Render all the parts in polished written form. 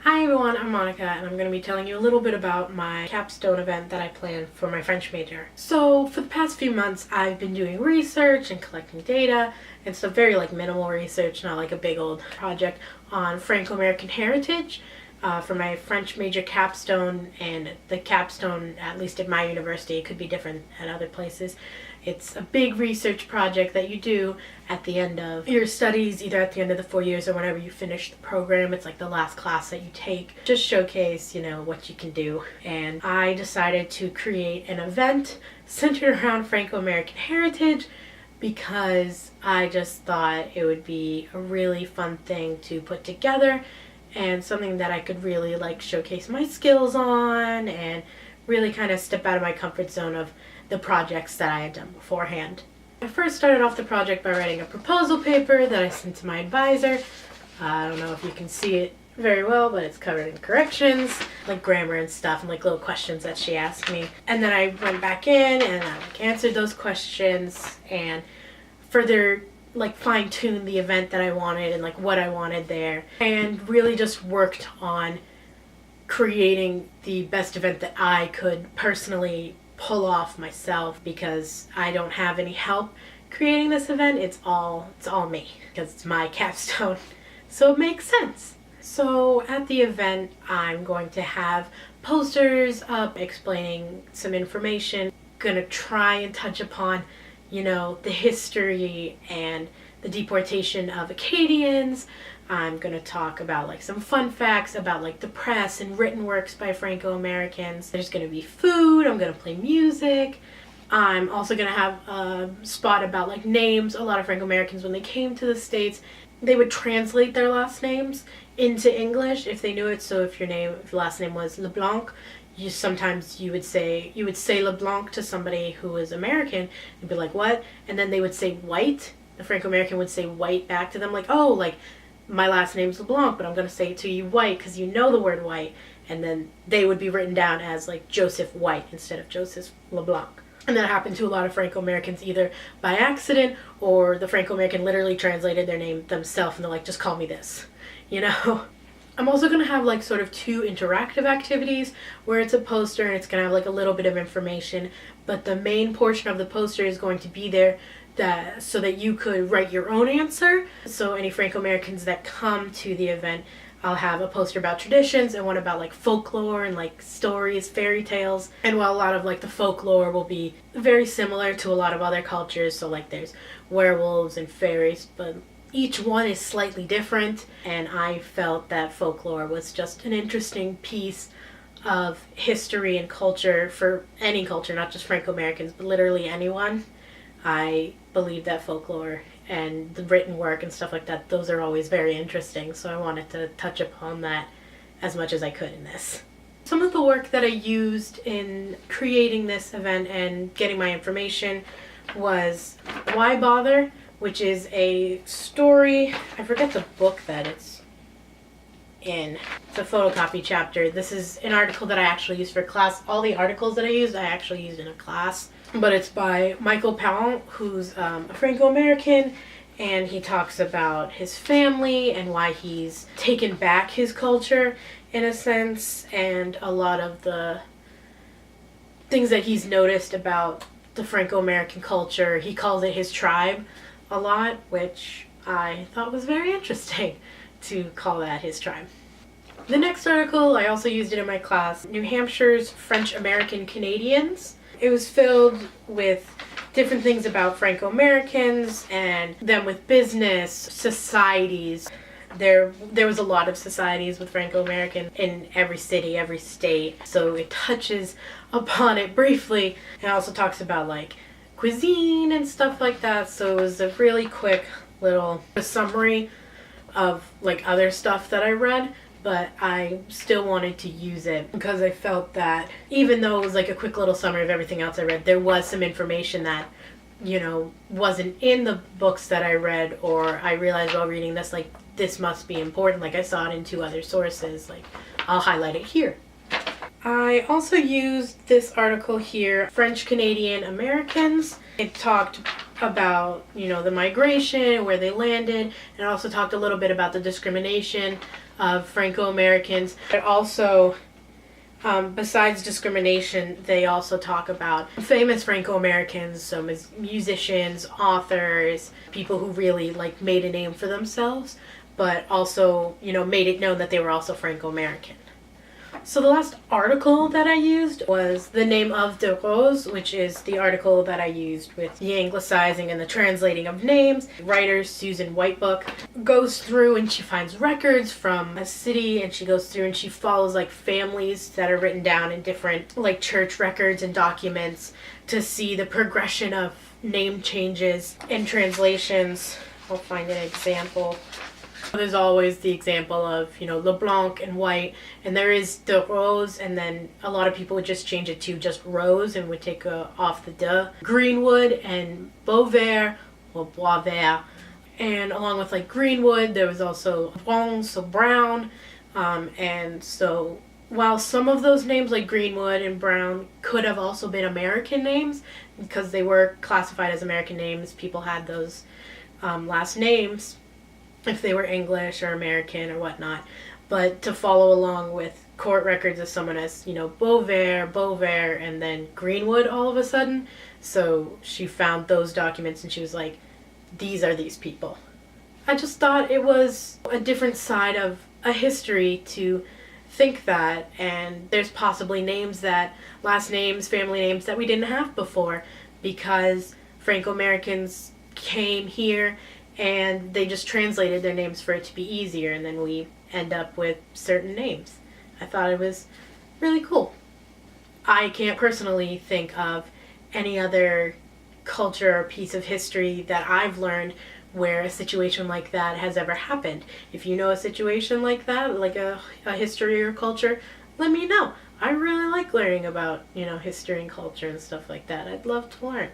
Hi everyone, I'm Monica and I'm going to be telling you a little bit about my capstone event that I planned for my French major. So for the past few months I've been doing research and collecting data and stuff, very minimal research, not like a big old project, on Franco-American heritage for my French major capstone. And the capstone, at least at my university, it could be different at other places. It's a big research project that you do at the end of your studies, either at the end of the 4 years or whenever you finish the program. It's like the last class that you take. Just showcase, what you can do. And I decided to create an event centered around Franco-American heritage because I just thought it would be a really fun thing to put together and something that I could really showcase my skills on and really kind of step out of my comfort zone of the projects that I had done beforehand. I first started off the project by writing a proposal paper that I sent to my advisor. I don't know if you can see it very well, but it's covered in corrections, like grammar and stuff, and little questions that she asked me. And then I went back in and I answered those questions and further fine-tuned the event that I wanted and what I wanted there, and really just worked on creating the best event that I could personally pull off myself, because I don't have any help creating this event. It's all me, because it's my capstone, so it makes sense. So at the event I'm going to have posters up explaining some information. Gonna try and touch upon the history and the deportation of Acadians. I'm going to talk about some fun facts about the press and written works by Franco-Americans. There's going to be food. I'm going to play music. I'm also going to have a spot about names. A lot of Franco-Americans, when they came to the States, they would translate their last names into English if they knew it. So if your last name was LeBlanc, you would say LeBlanc to somebody who was American and be like, what? And then they would say white. The Franco-American would say white back to them, my last name's LeBlanc, but I'm going to say it to you white because you know the word white. And then they would be written down as Joseph White instead of Joseph LeBlanc. And that happened to a lot of Franco-Americans, either by accident or the Franco-American literally translated their name themselves and they're like, just call me this, I'm also going to have sort of two interactive activities where it's a poster and it's going to have a little bit of information, but the main portion of the poster is going to be there so that you could write your own answer. So any Franco-Americans that come to the event, I'll have a poster about traditions and one about folklore and stories, fairy tales. And while a lot of the folklore will be very similar to a lot of other cultures, so there's werewolves and fairies, but each one is slightly different, and I felt that folklore was just an interesting piece of history and culture for any culture, not just Franco-Americans, but literally anyone. I believe that folklore and the written work and stuff like that, those are always very interesting, so I wanted to touch upon that as much as I could in this. Some of the work that I used in creating this event and getting my information was Why Bother?, which is a story, I forget the book that it's in. It's a photocopy chapter. This is an article that I actually used for class. All the articles that I used, I actually used in a class. But it's by Michael Parent, who's a Franco-American, and he talks about his family and why he's taken back his culture, in a sense, and a lot of the things that he's noticed about the Franco-American culture. He calls it his tribe a lot, which I thought was very interesting to call that his tribe. The next article, I also used it in my class, New Hampshire's French-American Canadians. It was filled with different things about Franco-Americans and them with business, societies. There was a lot of societies with Franco-American in every city, every state, so it touches upon it briefly. It also talks about cuisine and stuff like that, so it was a really quick little summary of other stuff that I read, but I still wanted to use it because I felt that even though it was a quick little summary of everything else I read, there was some information that wasn't in the books that I read, or I realized while reading this this must be important, I saw it in two other sources, I'll highlight it here. I also used this article here, French-Canadian Americans. It talked about, the migration, where they landed, and also talked a little bit about the discrimination of Franco-Americans. But also, besides discrimination, they also talk about famous Franco-Americans, so musicians, authors, people who really like made a name for themselves, but also, made it known that they were also Franco-American. So the last article that I used was the name of de Rose, which is the article that I used with the anglicizing and the translating of names. Writer Susan Whitebook goes through and she finds records from a city, and she goes through and she follows like families that are written down in different like church records and documents to see the progression of name changes and translations. I'll find an example. There's always the example of, LeBlanc and White, and there is de Rose, and then a lot of people would just change it to just Rose and would take off the de. Greenwood and Beauvert or Boisvert, and along with like Greenwood, there was also Brun, so brown, and so while some of those names like Greenwood and Brown could have also been American names because they were classified as American names, people had those last names if they were English or American or whatnot. But to follow along with court records of someone as, Beauvert, and then Greenwood all of a sudden. So she found those documents and she was like, these are these people. I just thought it was a different side of a history to think that, and there's possibly last names, family names that we didn't have before because Franco-Americans came here and they just translated their names for it to be easier, and then we end up with certain names. I thought it was really cool. I can't personally think of any other culture or piece of history that I've learned where a situation like that has ever happened. If you know a situation like that, like a history or culture, let me know. I really like learning about, history and culture and stuff like that. I'd love to learn.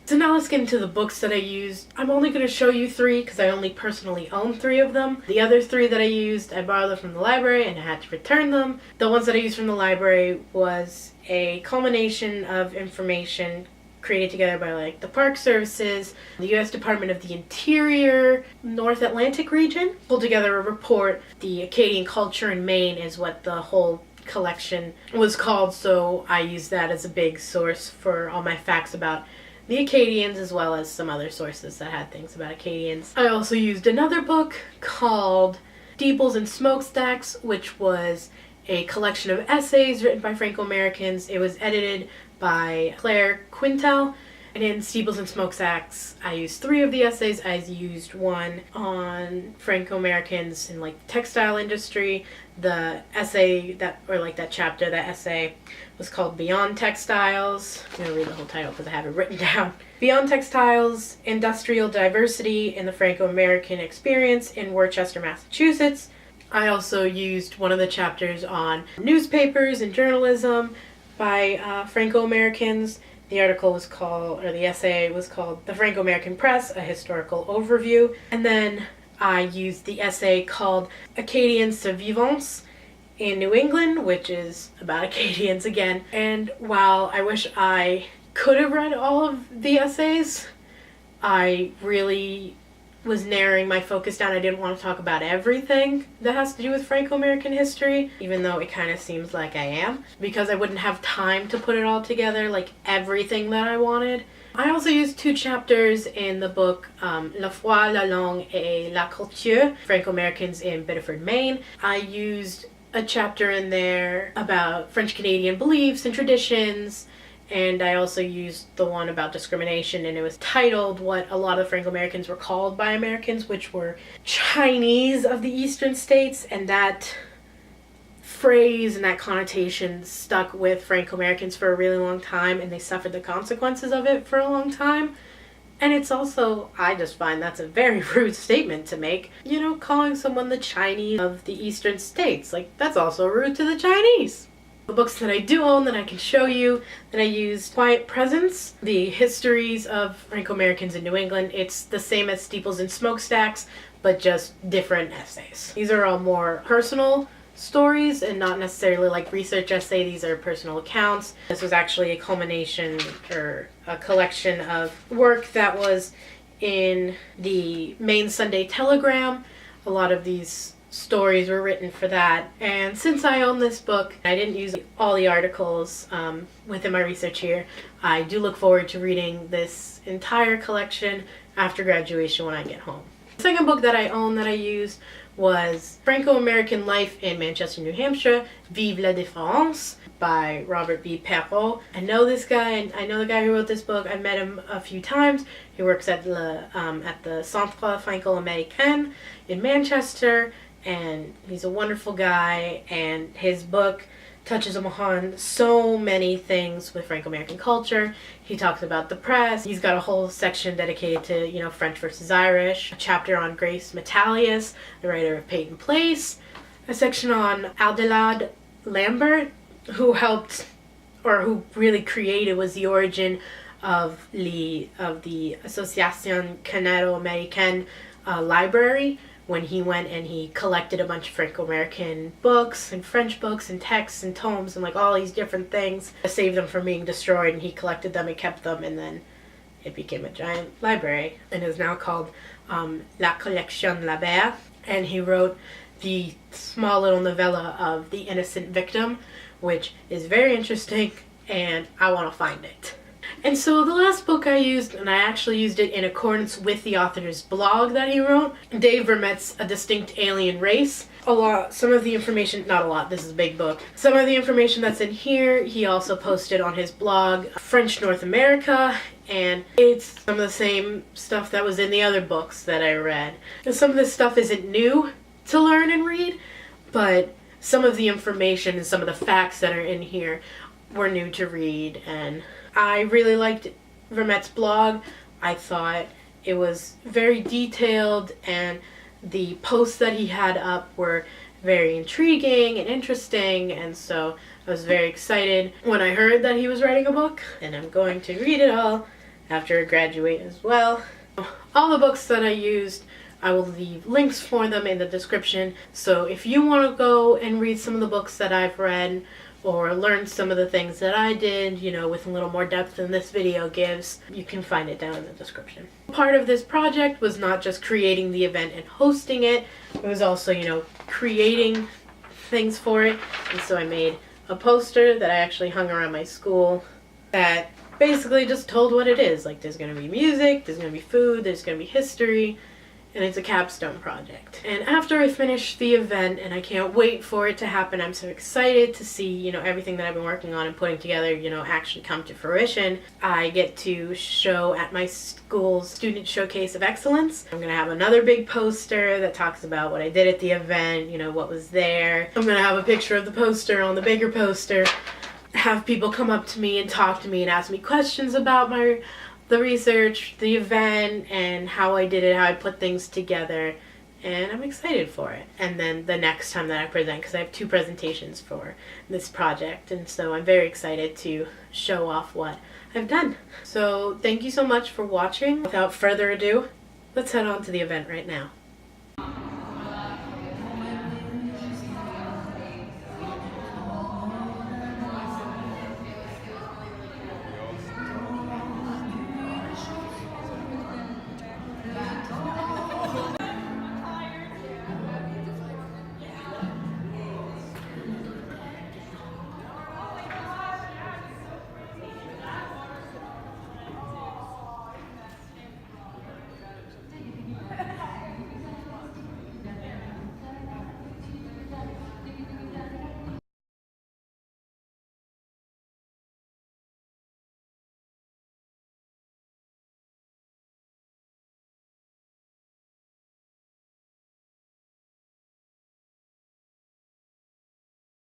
So now let's get into the books that I used. I'm only going to show you 3 because I only personally own 3 of them. The other 3 that I used, I borrowed them from the library and I had to return them. The ones that I used from the library was a culmination of information created together by like the Park Services, the U.S. Department of the Interior, North Atlantic region, pulled together a report. The Acadian culture in Maine is what the whole collection was called, so I used that as a big source for all my facts about the Acadians, as well as some other sources that had things about Acadians. I also used another book called Steeples and Smokestacks, which was a collection of essays written by Franco-Americans. It was edited by Claire Quintel. And in Steeples and Smokestacks, I used 3 of the essays. I used one on Franco-Americans in like the textile industry. The essay that essay was called Beyond Textiles. I'm going to read the whole title because I have it written down. Beyond Textiles, Industrial Diversity in the Franco-American Experience in Worcester, Massachusetts. I also used one of the chapters on newspapers and journalism by Franco-Americans. The article was called, or the essay was called The Franco-American Press, A Historical Overview. And then I used the essay called Acadian Survivance in New England, which is about Acadians again. And while I wish I could have read all of the essays, I really was narrowing my focus down. I didn't want to talk about everything that has to do with Franco-American history, even though it kind of seems like I am, because I wouldn't have time to put it all together, like everything that I wanted. I also used 2 chapters in the book, La foi, la langue et la culture, Franco-Americans in Biddeford, Maine. I used a chapter in there about French-Canadian beliefs and traditions, and I also used the one about discrimination, and it was titled what a lot of Franco-Americans were called by Americans, which were Chinese of the eastern states, and that phrase and that connotation stuck with Franco-Americans for a really long time, and they suffered the consequences of it for a long time. And it's also, I just find that's a very rude statement to make. Calling someone the Chinese of the eastern states, like, that's also rude to the Chinese. The books that I do own that I can show you that I used, Quiet Presence, The Histories of Franco-Americans in New England. It's the same as Steeples and Smokestacks, but just different essays. These are all more personal stories and not necessarily like research essay. These are personal accounts. This was actually a culmination or a collection of work that was in the Maine Sunday Telegram. A lot of these stories were written for that. And since I own this book, I didn't use all the articles within my research here. I do look forward to reading this entire collection after graduation when I get home. The second book that I own that I used was Franco-American Life in Manchester, New Hampshire, Vive la Différence by Robert B. Perrault. I know this guy. I know the guy who wrote this book. I met him a few times. He works at the Centre Franco-American in Manchester, and he's a wonderful guy, and his book touches upon so many things with Franco-American culture. He talks about the press. He's got a whole section dedicated to, French versus Irish, a chapter on Grace Metalius, the writer of Peyton Place, a section on Adelaide Lambert, who really created, was the origin of the Association Canado-Americaine library, when he went and he collected a bunch of Franco-American books and French books and texts and tomes and all these different things to save them from being destroyed, and he collected them and kept them, and then it became a giant library and is now called La Collection Laber. And he wrote the small little novella of The Innocent Victim, which is very interesting, and I want to find it. And so the last book I used, and I actually used it in accordance with the author's blog that he wrote, Dave Vermette's A Distinct Alien Race. Some of the information, not a lot, this is a big book. Some of the information that's in here, he also posted on his blog, French North America, and it's some of the same stuff that was in the other books that I read. And some of this stuff isn't new to learn and read, but some of the information and some of the facts that are in here were new to read, and I really liked Vermette's blog. I thought it was very detailed, and the posts that he had up were very intriguing and interesting, and so I was very excited when I heard that he was writing a book, and I'm going to read it all after I graduate as well. All the books that I used, I will leave links for them in the description, so if you want to go and read some of the books that I've read, or learn some of the things that I did, with a little more depth than this video gives, you can find it down in the description. Part of this project was not just creating the event and hosting it, it was also, creating things for it. And so I made a poster that I actually hung around my school that basically just told what it is. There's going to be music, there's going to be food, there's going to be history, and it's a capstone project. And after I finish the event, and I can't wait for it to happen, I'm so excited to see, everything that I've been working on and putting together, actually come to fruition. I get to show at my school's Student Showcase of Excellence. I'm going to have another big poster that talks about what I did at the event, what was there. I'm going to have a picture of the poster on the bigger poster, have people come up to me and talk to me and ask me questions about the research, the event, and how I did it, how I put things together, and I'm excited for it. And then the next time that I present, because I have 2 presentations for this project, and so I'm very excited to show off what I've done. So thank you so much for watching. Without further ado, let's head on to the event right now.